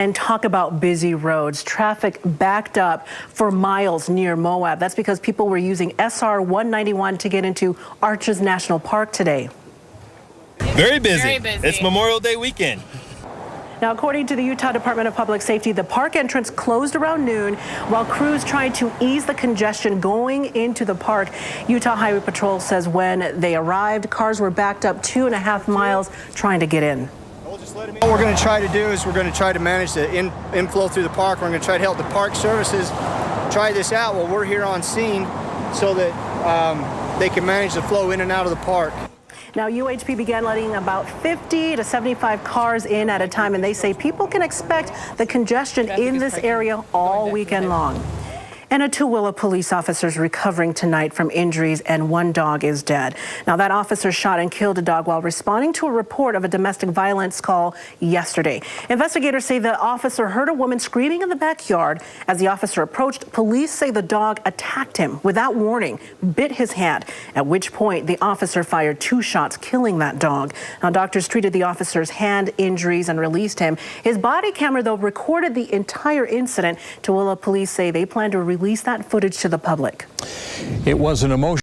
And talk about busy roads. Traffic backed up for miles near Moab. That's because people were using SR 191 to get into Arches National Park today. Very busy. Very busy. It's Memorial Day weekend. Now, according to the Utah Department of Public Safety, the park entrance closed around noon while crews tried to ease the congestion going into the park. Utah Highway Patrol says when they arrived, cars were backed up 2.5 miles trying to get in. What we're going to try to do is we're going to try to manage the inflow through the park. We're going to try to help the park services try this out while we're here on scene so that they can manage the flow in and out of the park. Now, UHP began letting about 50 to 75 cars in at a time, and they say people can expect the congestion in this area all weekend long. And a Tooele police officer is recovering tonight from injuries, and one dog is dead. Now, that officer shot and killed a dog while responding to a report of a domestic violence call yesterday. Investigators say the officer heard a woman screaming in the backyard. As the officer approached, police say the dog attacked him without warning, bit his hand, at which point the officer fired 2 shots, killing that dog. Now, doctors treated the officer's hand injuries and released him. His body camera, though, recorded the entire incident. Tooele police say they plan to release that footage to the public. It was an emotional